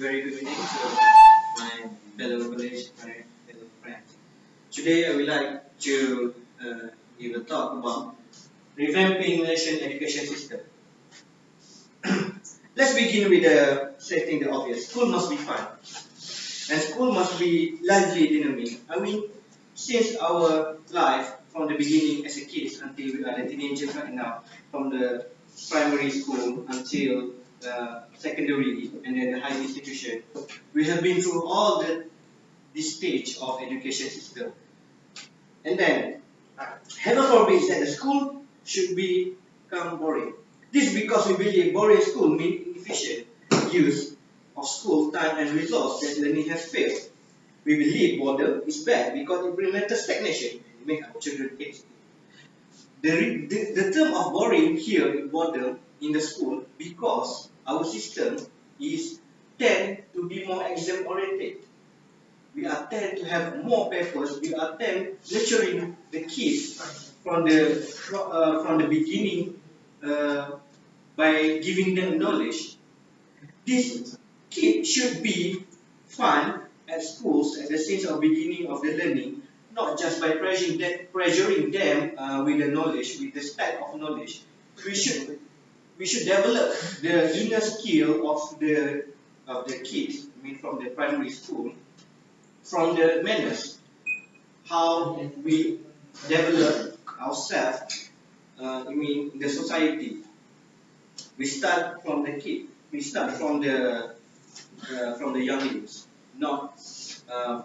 very good evening to my fellow colleagues, my fellow friends. Today I would like to give a talk about revamping Malaysian education system. Let's begin with stating the obvious. School must be fun, and school must be largely dynamic. I mean, since our life from the beginning as a kids until we are a teenager right now, from the primary school until secondary and then the higher institution, we have been through all this stage of education system. And then, heaven forbid that the school should become boring. This is because we believe boring school means inefficient use of school time and resource that learning has failed. We believe boredom is bad because it brings mental stagnation and make our children hate it. The term of boring here is boredom in the school because our system is tend to be more exam oriented. We are tend to have more papers. We are tend nurturing the kids from the beginning by giving them knowledge. This kid should be fun at schools at the stage of beginning of the learning, not just by pressuring them with the knowledge, with the stack of knowledge. We should develop the inner skill of the kids. I mean, from the primary school, from the manners, how we develop ourselves. I mean, in the society. We start from the kid. We start from the younglings, not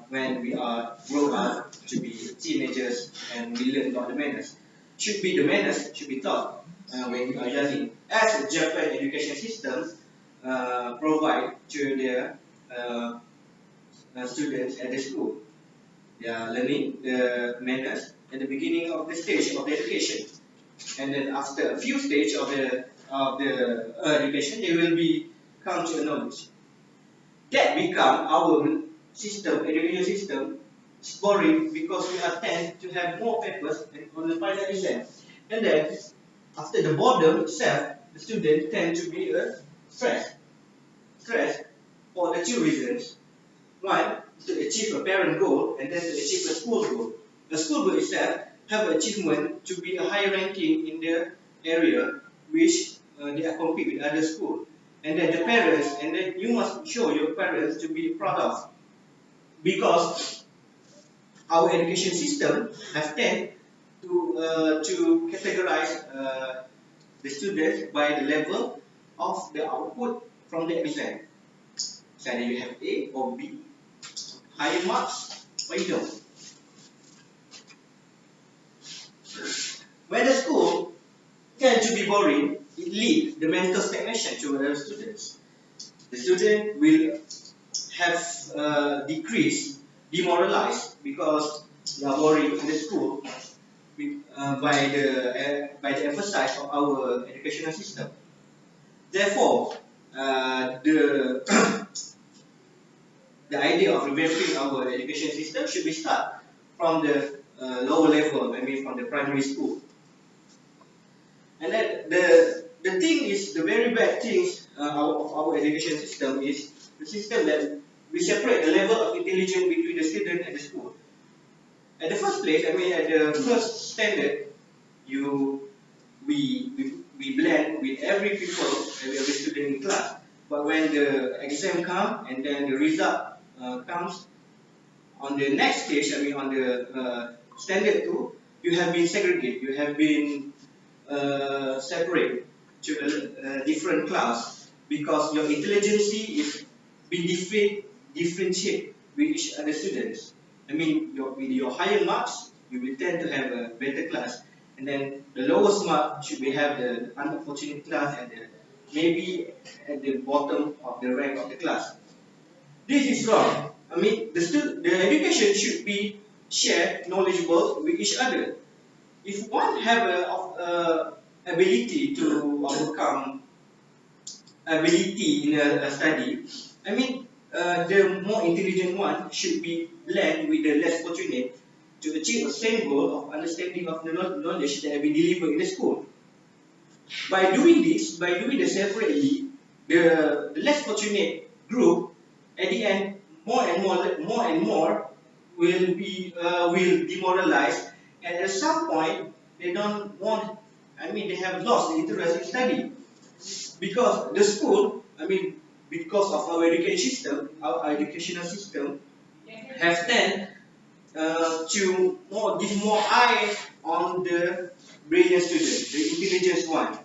when we are grown up to be teenagers and we learn about the manners. The manners should be taught when we are young. As the Japan education system provide to their students at the school, they are learning the manners at the beginning of the stage of the education, and then after a few stages of the education, they will come to knowledge. That become our system, education system, is boring because we are tend to have more papers on the final exam. And then, after the boredom itself, the students tend to be stressed. Stressed for the two reasons. One, to achieve a parent goal, and then to achieve a school goal. The school goal itself have an achievement to be a high ranking in the area which they are compete with other schools. And then the parents, and then you must show your parents to be proud of, because our education system has tend to categorize the students by the level of the output from the exam. So either you have A or B, higher marks or you don't. When the school tends to be boring, it leads the mental stagnation to other students. The student will have decreased, demoralized because they are boring in the school by the emphasis of our educational system. Therefore, the idea of revamping our education system should be start from the lower level, I mean from the primary school. And then the thing is, the very bad things of our education system is the system that we separate the level of intelligence between the student and the school. At the first place, I mean at the first standard, we blend with every student in class. But when the exam comes and then the result comes on the next stage, I mean on the standard 2, you have been segregated. You have been separate to a different class because your intelligence is being differentiated with each other students. I mean, with your higher marks, you will tend to have a better class, and then the lowest mark should be have the unfortunate class and maybe at the bottom of the rank of the class. This is wrong. I mean, the education should be shared, knowledgeable with each other. If one have a ability to overcome ability in a study, I mean, the more intelligent one should be blend with the less fortunate to achieve the same goal of understanding of the knowledge that have been delivered in the school. By doing this separately, the less fortunate group at the end, more and more will demoralize, and at some point they don't want. I mean, they have lost the interest in study because the school. I mean, because of our educational system, have tend to give more eye on the brilliant student, the intelligent one.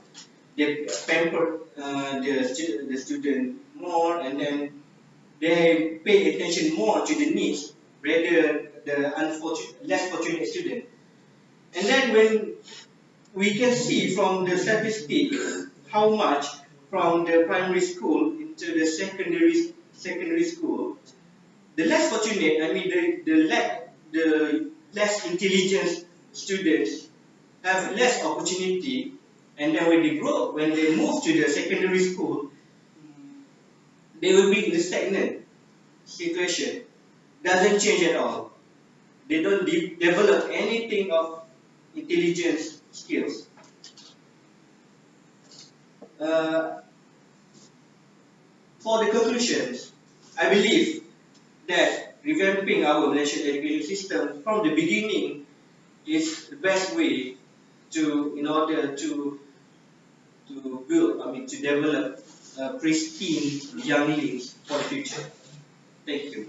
They pamper the student more, and then they pay attention more to the needs rather the less fortunate student. And then when we can see from the statistics how much from the primary school into the secondary school, the less fortunate, I mean the less intelligent students have less opportunity, and then when they grow, when they move to the secondary school, they will be in the stagnant situation. Doesn't change at all. They don't develop anything of intelligence skills. Uh, for the conclusions, I believe that revamping our Malaysian education system from the beginning is the best way in order to build, I mean, to develop pristine younglings for the future. Thank you.